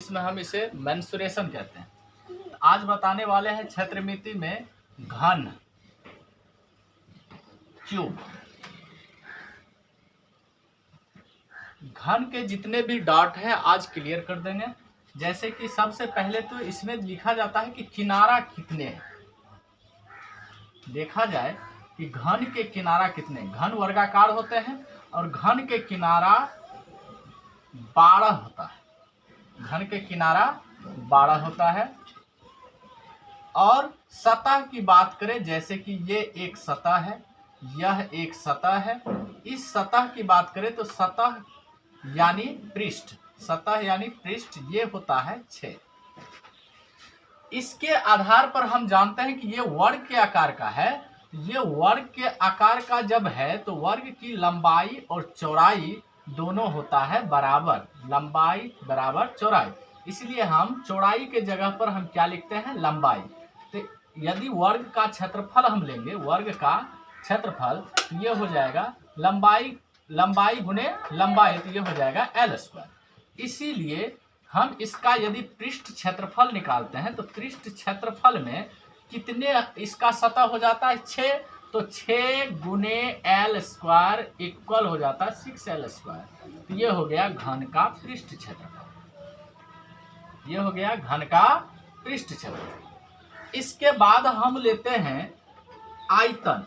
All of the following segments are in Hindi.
इंग्लिश में हम इसे मेंसुरेशन कहते हैं। तो आज बताने वाले हैं क्षेत्रमिति में घन, क्यूब। घन के जितने भी डॉट है आज क्लियर कर देंगे। जैसे कि सबसे पहले तो इसमें लिखा जाता है कि किनारा कितने हैं। देखा जाए कि घन के किनारा कितने, घन वर्गाकार होते हैं और घन के किनारा 12 होता है। घन के किनारा 12 होता है। और सतह की बात करें, जैसे कि ये एक सतह है, यह एक सतह है। इस सतह की बात करें तो सतह यानी पृष्ठ, सतह यानी पृष्ठ ये होता है 6। इसके आधार पर हम जानते हैं कि ये वर्ग के आकार का है। ये वर्ग के आकार का जब है तो वर्ग की लंबाई और चौड़ाई दोनों होता है बराबर, लंबाई बराबर चौड़ाई। इसलिए हम चौड़ाई के जगह पर हम क्या लिखते हैं, लंबाई। तो यदि वर्ग का क्षेत्रफल हम लेंगे, वर्ग का क्षेत्रफल, तो ये हो जाएगा लंबाई गुने लंबाई, तो ये हो जाएगा L²। इसीलिए हम इसका यदि पृष्ठ क्षेत्रफल निकालते हैं तो पृष्ठ क्षेत्रफल में कितने, इसका सतह हो जाता है 6, तो 6 गुने L² इक्वल हो जाता है 6L²। तो ये हो गया घन का पृष्ठ क्षेत्रफल, ये हो गया घन का पृष्ठ क्षेत्रफल। इसके बाद हम लेते हैं आयतन।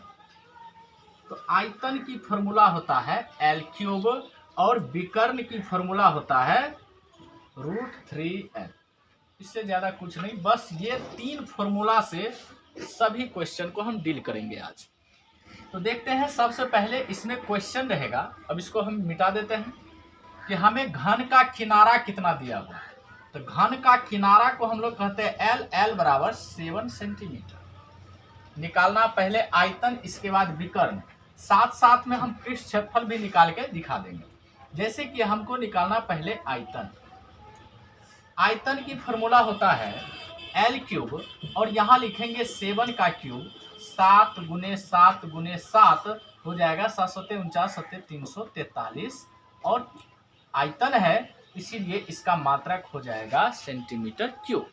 तो आयतन की फॉर्मूला होता है L³ और विकर्ण की फॉर्मूला होता है √3L। इससे ज्यादा कुछ नहीं, बस ये 3 फॉर्मूला से सभी क्वेश्चन को हम डील करेंगे आज। तो देखते हैं, सबसे पहले इसमें क्वेश्चन रहेगा, अब इसको हम मिटा देते हैं कि हमें घन का किनारा कितना दिया हुआ है। तो घन का किनारा को हम लोग कहते हैं L बराबर 7 सेंटीमीटर। निकालना पहले आयतन, इसके बाद विकर्ण, साथ साथ में हम पृष्ठ क्षेत्रफल भी निकाल के दिखा देंगे। जैसे कि हमको निकालना पहले आयतन। आयतन की फॉर्मूला होता है L³ और यहाँ लिखेंगे 7 का क्यूब, 7 गुने 7 गुने 7 हो जाएगा 749 343। और आयतन है इसीलिए इसका मात्रक हो जाएगा सेंटीमीटर क्यूब।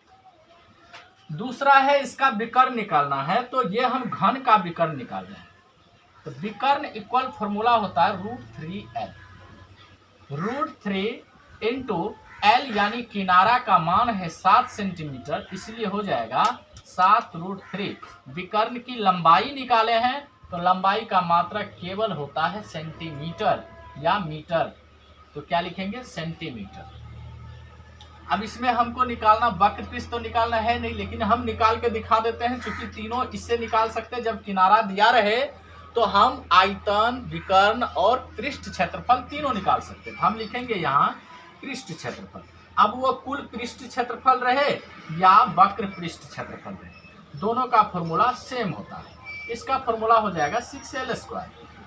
दूसरा है इसका विकर्ण निकालना है, तो ये हम घन का विकर्ण निकाल रहे हैं। तो विकर्ण इक्वल फॉर्मूला होता है √3L। √3 इंटू L यानी किनारा का मान है 7 सेंटीमीटर, इसलिए हो जाएगा 7√3। विकर्ण की लंबाई निकाले हैं तो लंबाई का मात्रक केवल होता है सेंटीमीटर या मीटर, तो क्या लिखेंगे, सेंटीमीटर। अब इसमें हमको निकालना वक्र पृष्ठ तो निकालना है नहीं, लेकिन हम निकाल के दिखा देते हैं। चूंकि तीनों इससे निकाल सकते हैं, जब किनारा दिया रहे तो हम आयतन, विकर्ण और पृष्ठ क्षेत्रफल तीनों निकाल सकते हैं। हम लिखेंगे यहाँ पृष्ठ क्षेत्रफल। अब वो कुल पृष्ठ क्षेत्रफल रहे या वक्र पृष्ठ क्षेत्रफल रहे, दोनों का फॉर्मूला सेम होता है। इसका फॉर्मूला हो जाएगा 6L²,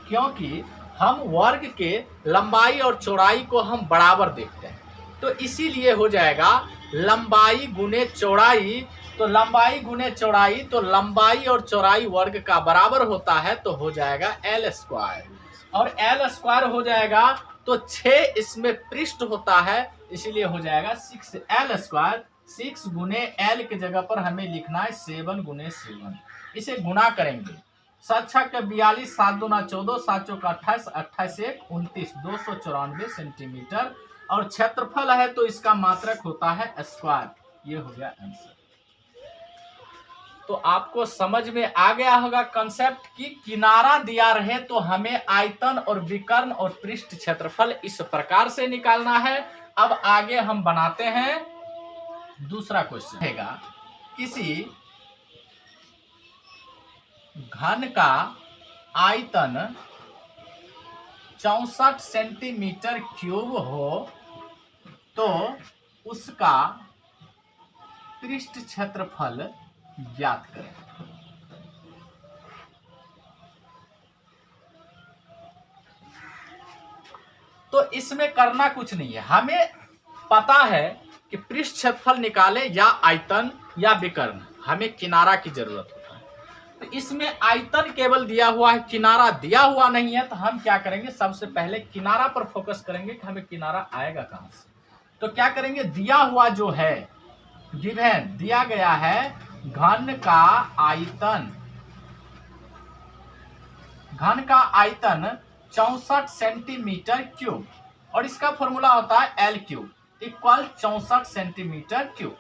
क्योंकि हम वर्ग के लंबाई और चौड़ाई को हम बराबर देखते हैं, तो इसीलिए हो जाएगा लंबाई गुने चौड़ाई। तो लंबाई गुने चौड़ाई, तो लंबाई और चौड़ाई वर्ग का बराबर होता है, तो हो जाएगा L²। और L² हो जाएगा तो 6 इसमें पृष्ठ होता है, इसीलिए हो जाएगा 6L²। 6 गुने L के जगह पर हमें लिखना है 7 गुने 7। इसे गुना करेंगे, 7×6 = 42, 7×2 = 14, 7×4 = 28, 28 × 1 = 29, 294 सेंटीमीटर। और क्षेत्रफल है तो इसका मात्रक होता है स्क्वायर। ये हो गया आंसर। तो आपको समझ में आ गया होगा कंसेप्ट कि किनारा दिया रहे तो हमें आयतन और विकर्ण और पृष्ठ क्षेत्रफल इस प्रकार से निकालना है। अब आगे हम बनाते हैं दूसरा क्वेश्चन। रहेगा किसी घन का आयतन 64 सेंटीमीटर क्यूब हो तो उसका पृष्ठ क्षेत्रफल ज्ञात करें। तो इसमें करना कुछ नहीं है, हमें पता है कि पृष्ठ क्षेत्रफल निकाले या आयतन या विकर्ण, हमें किनारा की जरूरत होता है। तो इसमें आयतन केवल दिया हुआ है, किनारा दिया हुआ नहीं है। तो हम क्या करेंगे, सबसे पहले किनारा पर फोकस करेंगे कि हमें किनारा आएगा कहां से। तो क्या करेंगे, दिया हुआ जो है गिवन दिया गया है घन का आयतन 64 सेंटीमीटर क्यूब, और इसका फॉर्मूला होता है L cube equal 64 centimetre cube.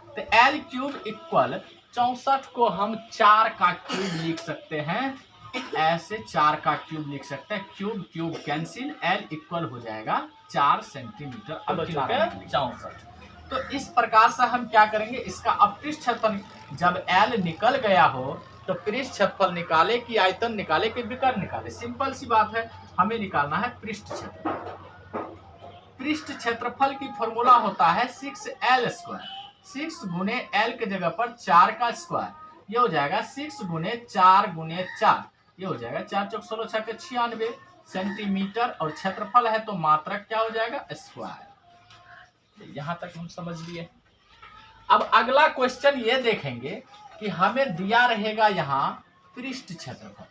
तो एल क्यूब इक्वल 64 को हम 4 का क्यूब लिख सकते हैं, ऐसे 4 का क्यूब लिख सकते हैं, cube cube cancel, L equal हो जाएगा 4 सेंटीमीटर। अब 64। तो इस प्रकार से हम क्या करेंगे, इसका अब पृष्ठ क्षेत्रफल जब एल निकल गया हो तो पृष्ठ क्षेत्रफल निकाले कि आयतन निकाले कि विकर्ण निकाले, सिंपल सी बात है, हमें निकालना है पृष्ठ क्षेत्रफल। पृष्ठ क्षेत्रफल की फॉर्मूला होता है 6L स्क्वायर, 6 गुने L के जगह पर 4 का स्क्वायर, ये हो जाएगा 6 गुने 4 गुने 4, ये हो जाएगा 4 चौक 16 6 के 96 सेंटीमीटर, और क्षेत्रफल है तो मात्रक क्या हो जाएगा, स्क्वायर। यहां तक हम समझ लिए। अब अगला क्वेश्चन ये देखेंगे कि हमें दिया रहेगा यहां पृष्ठ क्षेत्रफल,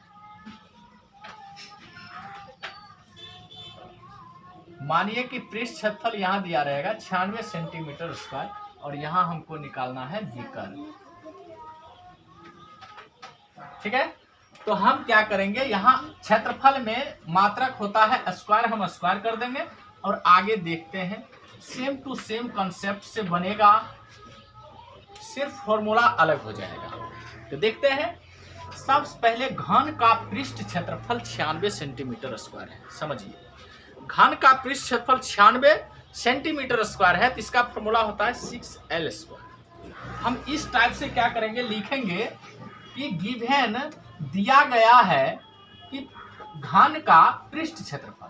मानिए कि पृष्ठ क्षेत्रफल यहां दिया रहेगा 96 सेंटीमीटर स्क्वायर, और यहां हमको निकालना है विकर्ण, ठीक है। तो हम क्या करेंगे, यहाँ क्षेत्रफल में मात्रक होता है स्क्वायर, हम स्क्वायर कर देंगे, और आगे देखते हैं सेम टू सेम कंसेप्ट से बनेगा, सिर्फ फॉर्मूला अलग हो जाएगा। तो देखते हैं, सबसे पहले घन का पृष्ठ क्षेत्रफल 96 सेंटीमीटर स्क्वायर है, समझिए घन का पृष्ठ क्षेत्रफल 96 सेंटीमीटर स्क्वायर है, तो इसका फॉर्मूला होता है 6L स्क्वायर। हम इस टाइप से क्या करेंगे, लिखेंगे कि गिवन दिया गया है कि घन का पृष्ठ क्षेत्रफल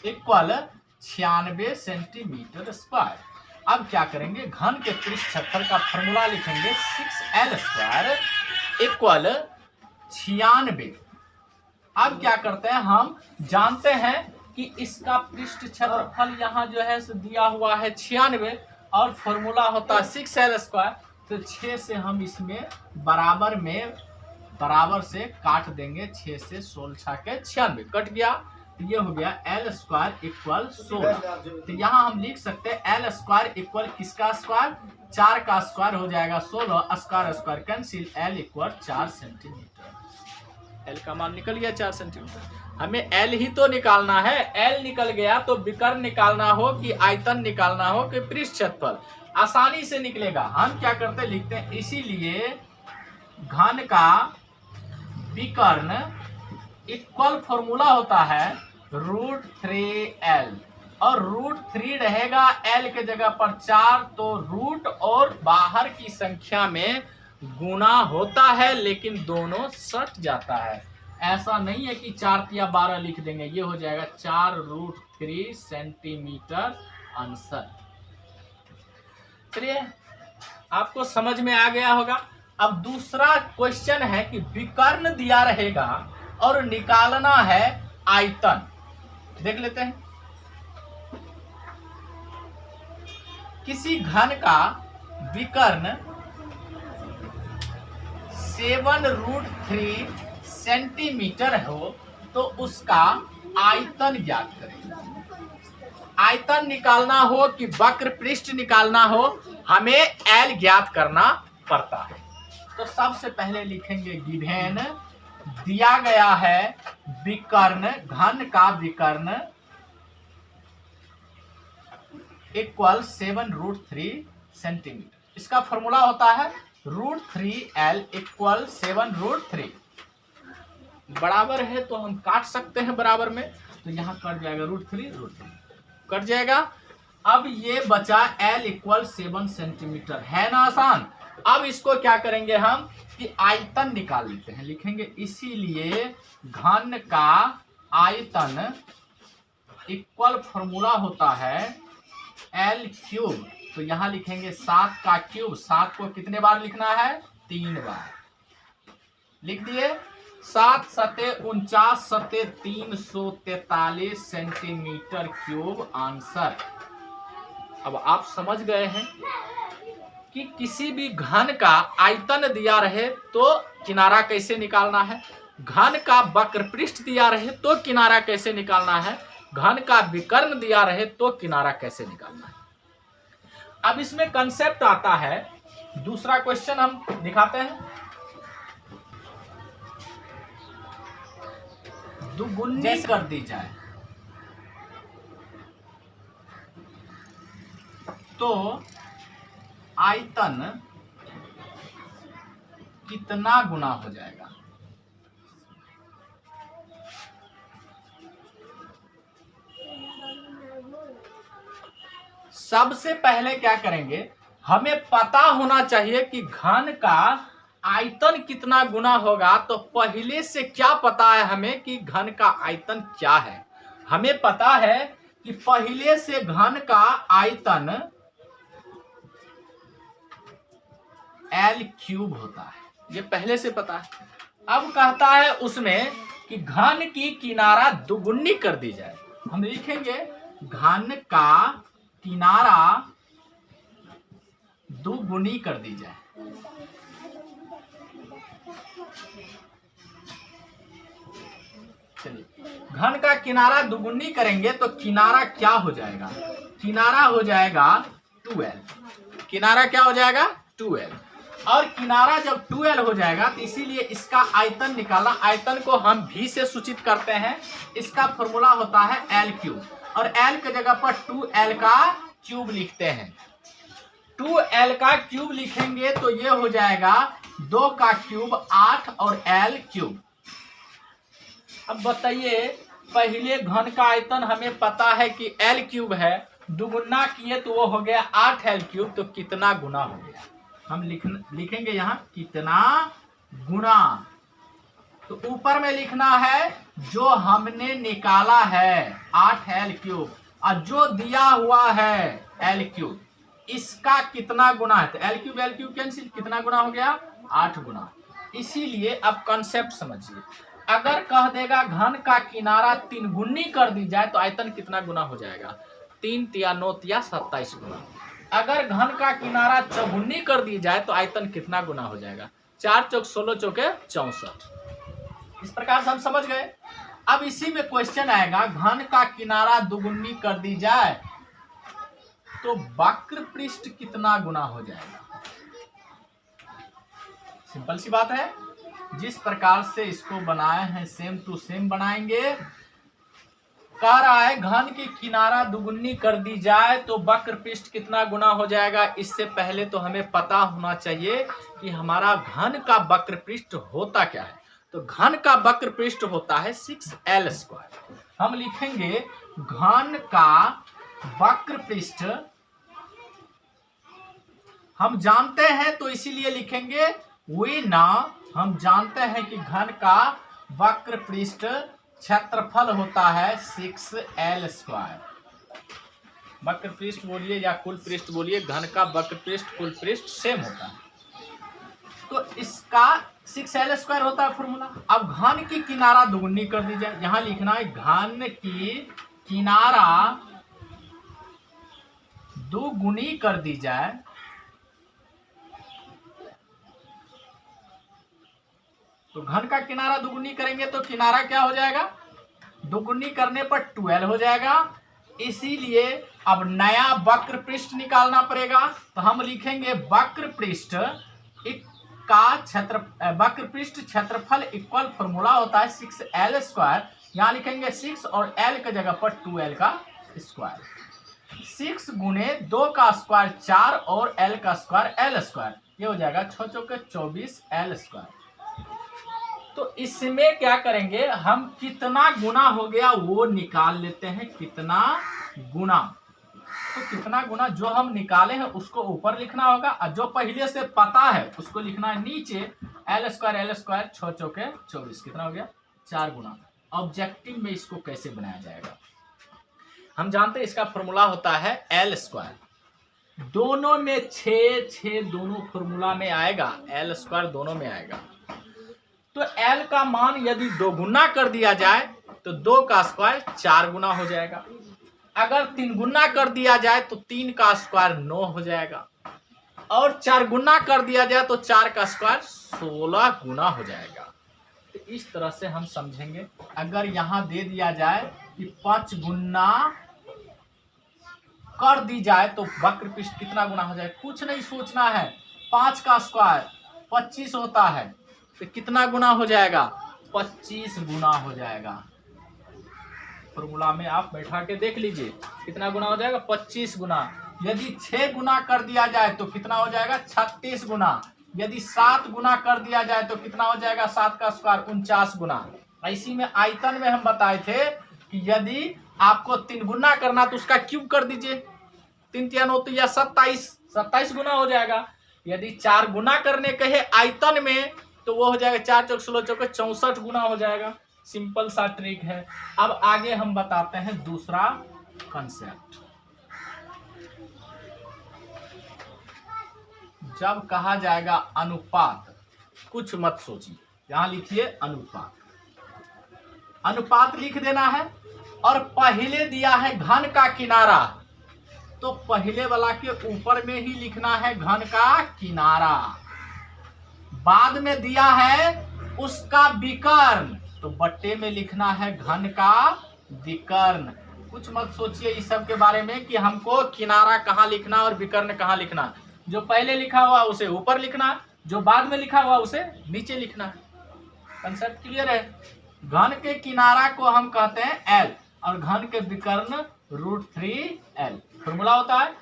इक्वल 96 सेंटीमीटर स्क्वायर। अब क्या करेंगे, घन के पृष्ठ क्षेत्रफल का फॉर्मूला लिखेंगे 6L स्क्वायर इक्वल 96। अब क्या करते हैं, हम जानते हैं कि इसका पृष्ठ क्षेत्रफल यहाँ जो है दिया हुआ है 96, और फॉर्मूला होता है 6L स्क्वायर, तो 6 से हम इसमें बराबर से काट देंगे, 6 से 16 6 के 96 कट गया, तो ये हो गया L स्क्वायर इक्वल 16। तो यहाँ हम लिख सकते हैं L स्क्वायर इक्वल किसका स्क्वायर, 4 का स्क्वायर हो जाएगा 16, square square cancel, L equal 4 centimetre. L का मान निकल गया 4 सेंटीमीटर। हमें L ही तो निकालना है, L निकल गया तो विकर्ण निकालना हो कि आयतन निकालना हो कि पृष्ठ क्षेत्रफल, आसानी से निकलेगा। हम क्या करते हैं, लिखते हैं इसीलिए घन का विकर्ण इक्वल फॉर्मूला होता है √3L, और √3 रहेगा L के जगह पर 4, तो रूट और बाहर की संख्या में गुना होता है, लेकिन दोनों सट जाता है। ऐसा नहीं है कि 4 या 12 लिख देंगे, ये हो जाएगा 4√3 सेंटीमीटर आंसर। चलिए, आपको समझ में आ गया होगा। अब दूसरा क्वेश्चन है कि विकर्ण दिया रहेगा और निकालना है आयतन, देख लेते हैं। किसी घन का विकर्ण 7√3 सेंटीमीटर हो तो उसका आयतन ज्ञात करें। आयतन निकालना हो कि वक्र पृष्ठ निकालना हो, हमें L ज्ञात करना पड़ता है। तो सबसे पहले लिखेंगे गिवन दिया गया है विकर्ण, घन का विकर्ण इक्वल 7√3 सेंटीमीटर। इसका फॉर्मूला होता है √3L इक्वल 7√3। बराबर है तो हम काट सकते हैं बराबर में, तो यहाँ कट जाएगा √3 कट जाएगा। अब ये बचा L इक्वल 7 सेंटीमीटर, है ना आसान। अब इसको क्या करेंगे हम कि आयतन निकाल लेते हैं, लिखेंगे इसीलिए घन का आयतन इक्वल फॉर्मूला होता है L क्यूब। तो यहाँ लिखेंगे 7 का क्यूब, 7 को कितने बार लिखना है, 3 बार लिख दिए। 7 सते 49 सते 343 सेंटीमीटर क्यूब आंसर। अब आप समझ गए हैं कि किसी भी घन का आयतन दिया रहे तो किनारा कैसे निकालना है, घन का वक्र पृष्ठ दिया रहे तो किनारा कैसे निकालना है, घन का विकर्ण दिया रहे तो किनारा कैसे निकालना है। अब इसमें कंसेप्ट आता है, दूसरा क्वेश्चन हम दिखाते हैं। दुगुनी कर दी जाए तो आयतन कितना गुना हो जाएगा। सबसे पहले क्या करेंगे, हमें पता होना चाहिए कि घन का आयतन कितना गुना होगा। तो पहले से क्या पता है हमें कि घन का आयतन क्या है। हमें पता है कि पहले से घन का आयतन L³ होता है, ये पहले से पता है। अब कहता है उसमें कि घन की किनारा दुगुनी कर दी जाए। हम लिखेंगे घन का किनारा दुगुनी कर दी जाए। चलिए, घन का किनारा दुगुनी करेंगे तो किनारा क्या हो जाएगा, किनारा हो जाएगा 2L। किनारा क्या हो जाएगा 2L। और किनारा जब 2L हो जाएगा तो इसीलिए इसका आयतन निकालना, आयतन को हम V से सूचित करते हैं। इसका फॉर्मूला होता है L³ और L के जगह पर 2L का क्यूब लिखते हैं। 2L का क्यूब लिखेंगे तो ये हो जाएगा 2 का क्यूब 8 और L³। अब बताइए, पहले घन का आयतन हमें पता है कि L³ है, दुगुना किए तो वो हो गया 8L³, तो कितना गुना हो गया। हम लिखेंगे यहाँ कितना गुना। तो ऊपर में लिखना है जो हमने निकाला है 8L³ और जो दिया हुआ है L³ इसका कितना गुना है। तो L³ कैंसिल, कितना गुना हो गया 8 गुना। इसीलिए अब कॉन्सेप्ट समझिए, अगर कह देगा घन का किनारा 3 गुनी कर दी जाए तो आयतन कितना गुना हो जाएगा, 3 तिया 9 तिया 27 गुना। अगर घन का किनारा चौगुनी कर दी जाए तो आयतन कितना गुना हो जाएगा, 4 चौक 16 चौके 64। इस प्रकार से हम समझ गए। अब इसी में क्वेश्चन आएगा, घन का किनारा दुगुनी कर दी जाए तो वक्र पृष्ठ कितना गुना हो जाएगा। सिंपल सी बात है, जिस प्रकार से इसको बनाए हैं सेम टू सेम बनाएंगे। कह रहा है घन की किनारा दुगुनी कर दी जाए तो वक्र पृष्ठ कितना गुना हो जाएगा। इससे पहले तो हमें पता होना चाहिए कि हमारा घन का वक्र पृष्ठ होता क्या है। तो घन का वक्र पृष्ठ होता है 6L²। हम लिखेंगे घन का वक्र पृष्ठ हम जानते हैं तो इसीलिए लिखेंगे वी ना। हम जानते हैं कि घन का वक्र पृष्ठ क्षेत्रफल होता है 6L²। वक्र पृष्ठ बोलिए या कुल पृष्ठ बोलिए, घन का वक्र पृष्ठ कुल पृष्ठ सेम होता है। तो इसका 6L² होता है फॉर्मूला। अब घन की किनारा दुगुनी कर दी जाए, यहां लिखना है घन की किनारा दुगुनी कर दी जाए तो घन का किनारा दुगुनी करेंगे तो किनारा क्या हो जाएगा, दुगुनी करने पर 2L हो जाएगा। इसीलिए अब नया वक्र पृष्ठ निकालना पड़ेगा। तो हम लिखेंगे वक्र पृष्ठ का वक्र पृष्ठ क्षेत्रफल इक्वल फॉर्मूला होता है 6L²। यहाँ लिखेंगे 6 और L की जगह पर 2L का स्क्वायर। 6 गुने 2 का स्क्वायर 4 और L का स्क्वायर L², ये हो जाएगा 6 चौके 24 L²। तो इसमें क्या करेंगे, हम कितना गुना हो गया वो निकाल लेते हैं। कितना गुना, तो कितना गुना जो हम निकाले हैं उसको ऊपर लिखना होगा और जो पहले से पता है उसको लिखना है नीचे। L² 6 चौके 24 कितना हो गया 4 गुना। ऑब्जेक्टिव में इसको कैसे बनाया जाएगा, हम जानते हैं इसका फॉर्मूला होता है L²। दोनों में 6 दोनों फॉर्मूला में आएगा, L² दोनों में आएगा। तो L का मान यदि 2 गुना कर दिया जाए तो 2 का स्क्वायर 4 गुना हो जाएगा। अगर 3 गुना कर दिया जाए तो 3 का स्क्वायर 9 हो जाएगा और 4 गुना कर दिया जाए तो 4 का स्क्वायर 16 गुना हो जाएगा। तो इस तरह से हम समझेंगे। अगर यहाँ दे दिया जाए कि 5 गुना कर दी जाए तो वक्र पृष्ठ कितना गुना हो जाए, कुछ नहीं सोचना है। 5 का स्क्वायर 25 होता है, तो कितना गुना हो जाएगा, 25 गुना हो जाएगा। फॉर्मूला में आप बैठा के देख लीजिए कितना गुना हो जाएगा, 25 गुना। यदि 6 गुना कर दिया जाए तो कितना हो जाएगा, 36 गुना। यदि 7 गुना कर दिया जाए तो कितना हो जाएगा, 7 का स्क्वायर 49 गुना। इसी में आयतन में हम बताए थे कि यदि आपको 3 गुना करना तो उसका क्यूब कर दीजिए, 3 3 होती है 27 गुना हो जाएगा। यदि 4 गुना करने कहे आयतन में तो वो हो जाएगा 4 चौक 16 चौक 64 गुना हो जाएगा। सिंपल सा ट्रिक है। अब आगे हम बताते हैं दूसरा कंसेप्ट। जब कहा जाएगा अनुपात, कुछ मत सोचिए, यहां लिखिए अनुपात। अनुपात लिख देना है और पहले दिया है घन का किनारा, तो पहले वाला के ऊपर में ही लिखना है घन का किनारा। बाद में दिया है उसका विकर्ण, तो बट्टे में लिखना है घन का विकर्ण। कुछ मत सोचिए इस सब के बारे में कि हमको किनारा कहाँ लिखना और विकर्ण कहाँ लिखना। जो पहले लिखा हुआ उसे ऊपर लिखना, जो बाद में लिखा हुआ उसे नीचे लिखना है। कंसेप्ट क्लियर है। घन के किनारा को हम कहते हैं L और घन के विकर्ण √3L। फॉर्मूला होता है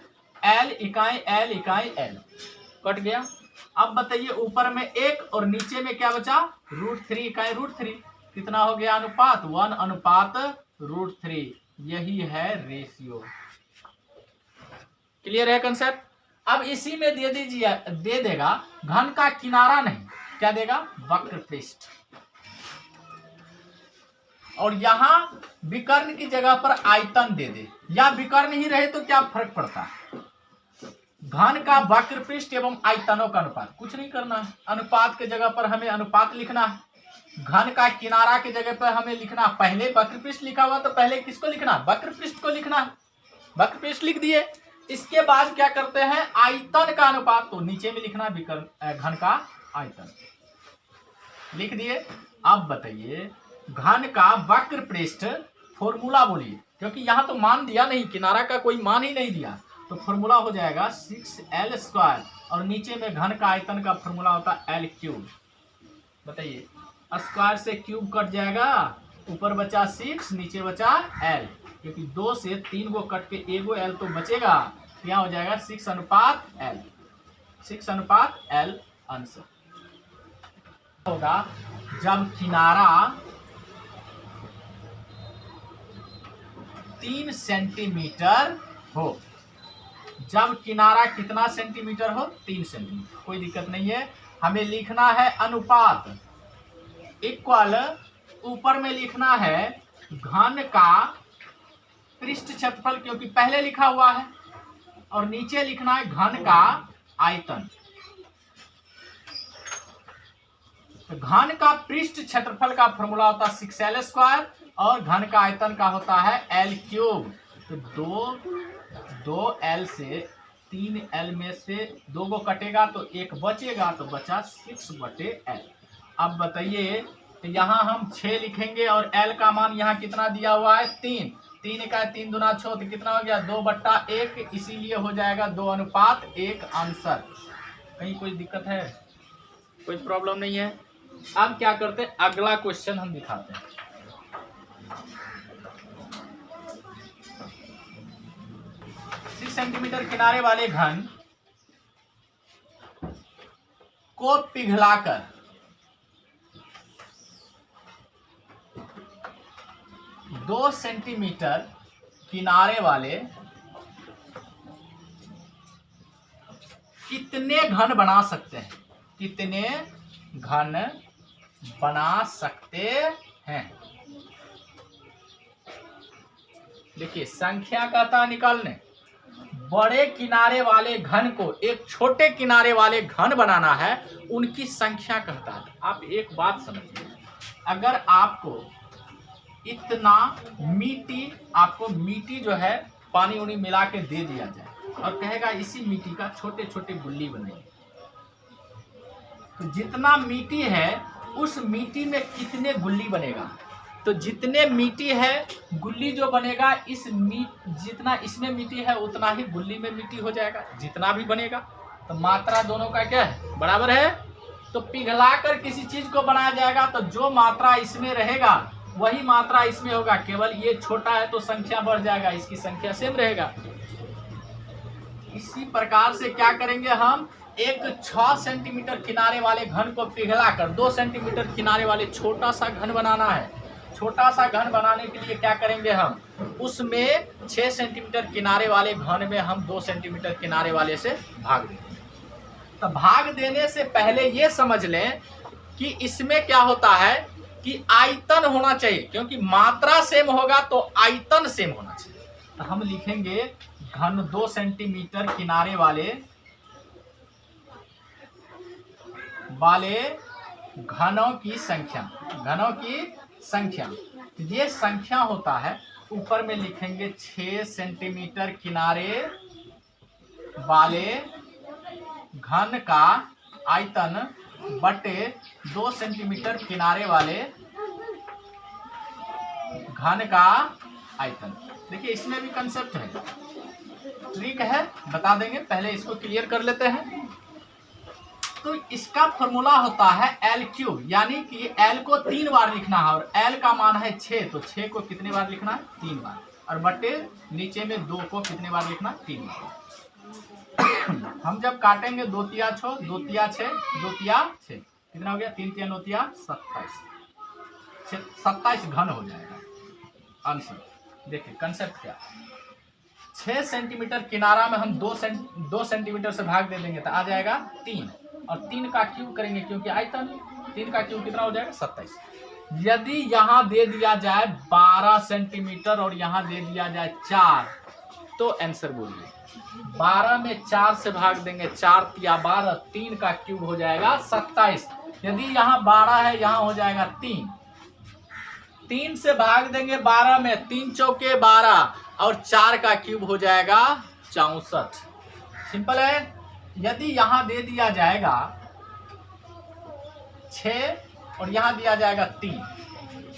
L इकाई L इकाई L। कट गया। अब बताइए ऊपर में 1 और नीचे में क्या बचा, √3 इकाई √3। कितना हो गया अनुपात, 1:√3। यही है रेशियो। क्लियर है कंसेप्ट। अब इसी में दे देगा घन का किनारा, नहीं क्या देगा, वक्र पृष्ठ। और यहां विकर्ण की जगह पर आयतन दे दे, या विकर्ण ही रहे तो क्या फर्क पड़ता है। घन का वक्र पृष्ठ एवं आयतनों का अनुपात, कुछ नहीं करना है। अनुपात के जगह पर हमें अनुपात लिखना है, घन का किनारा के जगह पर हमें लिखना, पहले वक्र पृष्ठ लिखा हुआ तो पहले किसको लिखना, वक्र पृष्ठ को लिखना है। वक्र पृष्ठ लिख दिए। इसके बाद क्या करते हैं, आयतन का अनुपात, तो नीचे में लिखना घन का आयतन, लिख दिए। अब बताइए घन का वक्र पृष्ठ, फॉर्मूला बोलिए, क्योंकि यहां तो मान दिया नहीं, किनारा का कोई मान ही नहीं दिया, तो फॉर्मूला हो जाएगा 6L²। और नीचे में घन का आयतन का फॉर्मूला होता है L3। बताइए स्क्वायर से क्यूब कट जाएगा, ऊपर बचा 6, नीचे बचा L, क्योंकि 2 से 3 को कट के 1 L तो बचेगा। क्या हो जाएगा 6:L, 6:L आंसर होगा। जब किनारा 3 सेंटीमीटर हो, जब किनारा कितना सेंटीमीटर हो, 3 सेंटीमीटर, कोई दिक्कत नहीं है। हमें लिखना है अनुपात इक्वल, ऊपर में लिखना है घन का पृष्ठ क्षेत्रफल, क्योंकि पहले लिखा हुआ है, और नीचे लिखना है घन का आयतन। तो घन का पृष्ठ क्षेत्रफल का फॉर्मूला होता है 6L² और घन का आयतन का होता है L3। तो 2L से 3L में से 2 को कटेगा तो 1 बचेगा, तो बचा 6/L। अब बताइए, तो यहाँ हम 6 लिखेंगे और L का मान यहाँ कितना दिया हुआ है, 3। 3 का 3 दूना 6, तो कितना हो गया 2/1, इसीलिए हो जाएगा 2:1 आंसर। कहीं कोई दिक्कत है, कोई प्रॉब्लम नहीं है। अब क्या करते हैं, अगला क्वेश्चन हम दिखाते हैं। सेंटीमीटर किनारे वाले घन को पिघलाकर 2 सेंटीमीटर किनारे वाले कितने घन बना सकते हैं, कितने घन बना सकते हैं। देखिए संख्या कहता निकालने, बड़े किनारे वाले घन को एक छोटे किनारे वाले घन बनाना है, उनकी संख्या कहता है। आप एक बात समझिए, अगर आपको इतना मिट्टी जो है पानी उनी मिला के दे दिया जाए और कहेगा इसी मिट्टी का छोटे छोटे गुल्ली बनाइए, तो जितना मिट्टी है उस मिट्टी में कितने गुल्ली बनेगा, तो जितने मिट्टी है गुल्ली जो बनेगा जितना इसमें मिट्टी है उतना ही गुल्ली में मिट्टी हो जाएगा, जितना भी बनेगा। तो मात्रा दोनों का क्या है, बराबर है। तो पिघलाकर किसी चीज को बनाया जाएगा तो जो मात्रा इसमें रहेगा वही मात्रा इसमें होगा, केवल ये छोटा है तो संख्या बढ़ जाएगा, इसकी संख्या सेम रहेगा। इसी प्रकार से क्या करेंगे हम, एक 6 सेंटीमीटर किनारे वाले घन को पिघलाकर 2 सेंटीमीटर किनारे वाले छोटा सा घन बनाना है। छोटा सा घन बनाने के लिए क्या करेंगे हम, उसमें 6 सेंटीमीटर किनारे वाले घन में हम 2 सेंटीमीटर किनारे वाले से भाग देंगे। तो भाग देने से पहले ये समझ लें कि इसमें क्या होता है कि आयतन होना चाहिए, क्योंकि मात्रा सेम होगा तो आयतन सेम होना चाहिए। तो हम लिखेंगे घन 2 सेंटीमीटर किनारे वाले घनों की संख्या, ये संख्या होता है। ऊपर में लिखेंगे 6 सेंटीमीटर किनारे वाले घन का आयतन बटे 2 सेंटीमीटर किनारे वाले घन का आयतन। देखिए इसमें भी कंसेप्ट है, ट्रिक है, बता देंगे, पहले इसको क्लियर कर लेते हैं। तो इसका फॉर्मूला होता है एल क्यूब, यानी कि एल को 3 बार लिखना है और एल का मान है 6, तो 6 को कितने बार लिखना है, 3 बार, और बटे नीचे में 2 को कितने बार लिखना है, 3 बार। हम जब काटेंगे 2 तिया 6, 2 तिया 6, 2 तिया 6, कितना हो गया, 3 तिया 9 तिया 27, 27 घन हो जाएगा आंसर। देखिए कंसेप्ट क्या, 6 सेंटीमीटर किनारा में हम 2 सेंटीमीटर से भाग दे देंगे तो आ जाएगा 3, और 3 का क्यूब करेंगे क्योंकि आयतन, 3 का क्यूब कितना हो जाएगा, 27। यदि यहाँ दे दिया जाए 12 सेंटीमीटर और यहाँ दे दिया जाए 4, तो आंसर बोलिए। 12 में 4 से भाग देंगे, 4 तिया 12, 3 का क्यूब हो जाएगा 27। यदि यहाँ 12 है, यहाँ हो जाएगा 3, 3 से भाग देंगे 12 में, 3 चौके 12, और 4 का क्यूब हो जाएगा 64। सिंपल है। यदि यहाँ दे दिया जाएगा 6 और यहाँ दिया जाएगा 3,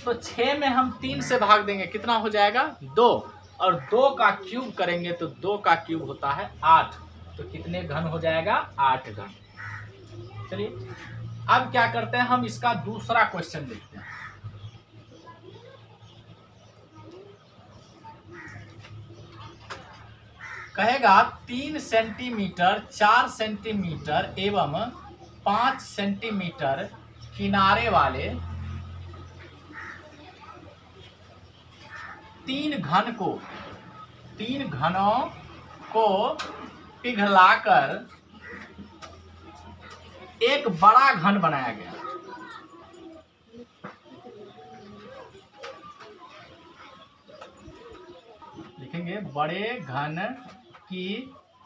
तो 6 में हम 3 से भाग देंगे, कितना हो जाएगा, 2, और 2 का क्यूब करेंगे तो 2 का क्यूब होता है 8, तो कितने घन हो जाएगा, 8 घन। चलिए अब क्या करते हैं, हम इसका दूसरा क्वेश्चन देखते हैं। कहेगा 3 सेंटीमीटर, 4 सेंटीमीटर एवं 5 सेंटीमीटर किनारे वाले 3 घनों को पिघलाकर एक बड़ा घन बनाया गया। लिखेंगे बड़े घन की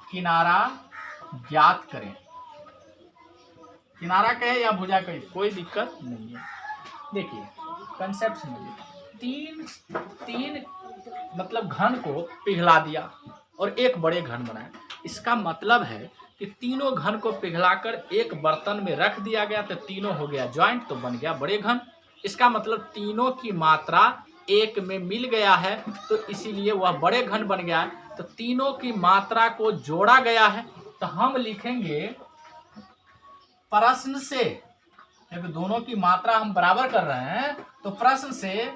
किनारा ज्ञात करें। किनारा कहे या भुजा कहे कोई दिक्कत नहीं है। देखिए कंसेप्ट समझिए, तीन मतलब घन को पिघला दिया और एक बड़े घन बनाया। इसका मतलब है कि तीनों घन को पिघलाकर एक बर्तन में रख दिया गया तो तीनों हो गया ज्वाइंट, तो बन गया बड़े घन। इसका मतलब तीनों की मात्रा एक में मिल गया है तो इसीलिए वह बड़े घन बन गया है। तो तीनों की मात्रा को जोड़ा गया है, तो हम लिखेंगे प्रश्न से, क्योंकि दोनों की मात्रा हम बराबर कर रहे हैं तो प्रश्न से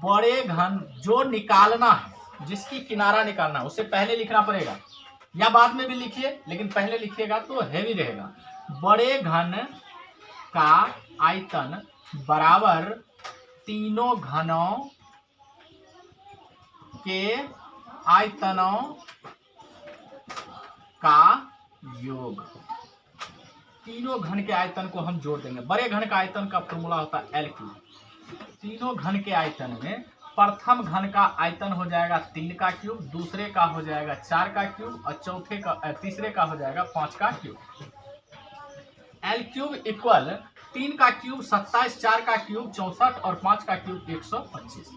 बड़े घन जो निकालना है, जिसकी किनारा निकालना है, उससे पहले लिखना पड़ेगा, या बाद में भी लिखिए लेकिन पहले लिखिएगा तो हैवी रहेगा। बड़े घन का आयतन बराबर तीनों घनों के आयतनों का योग। तीनों घन के आयतन को हम जोड़ देंगे। बड़े घन का आयतन का फॉर्मूला होता है एल क्यूब। तीनों घन के आयतन में प्रथम घन का आयतन हो जाएगा 3 का क्यूब, दूसरे का हो जाएगा 4 का क्यूब और तीसरे का हो जाएगा 5 का क्यूब। एल क्यूब इक्वल 3 का क्यूब 27, 4 का क्यूब 64 और 5 का क्यूब 125।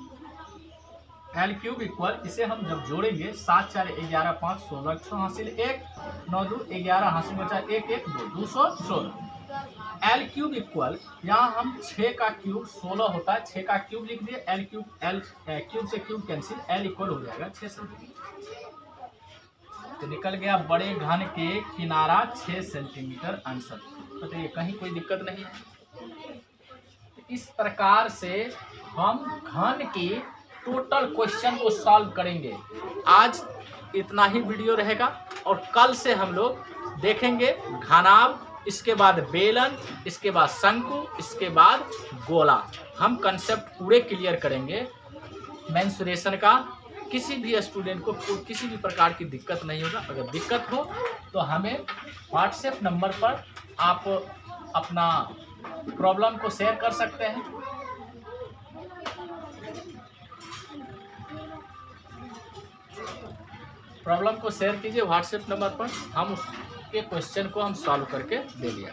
एल क्यूब इक्वल, इसे हम जब जोड़ेंगे 7 4 11 5 16 6 हासिल 1 9 2 11 हासिल बचा 1 1 2 216। एल क्यूब इक्वल, यहाँ हम 6 का क्यूब 16 होता है, 6 का क्यूब लिख दिए, एल क्यूब से क्यूब कैंसिल, एल इक्वल हो जाएगा 6 सेंटीमीटर। तो निकल गया बड़े घन के किनारा 6 सेंटीमीटर आंसर। बताइए कहीं कोई दिक्कत नहीं है। इस प्रकार से हम घन के टोटल क्वेश्चन को सॉल्व करेंगे। आज इतना ही वीडियो रहेगा और कल से हम लोग देखेंगे घनाभ, इसके बाद बेलन, इसके बाद शंकु, इसके बाद गोला। हम कंसेप्ट पूरे क्लियर करेंगे मेंसुरेशन का। किसी भी स्टूडेंट को किसी भी प्रकार की दिक्कत नहीं होगा। अगर दिक्कत हो तो हमें व्हाट्सएप नंबर पर आप अपना प्रॉब्लम को शेयर कर सकते हैं। प्रॉब्लम को शेयर कीजिए व्हाट्सएप नंबर पर, हम उसके क्वेश्चन को हम सॉल्व करके दे दिया।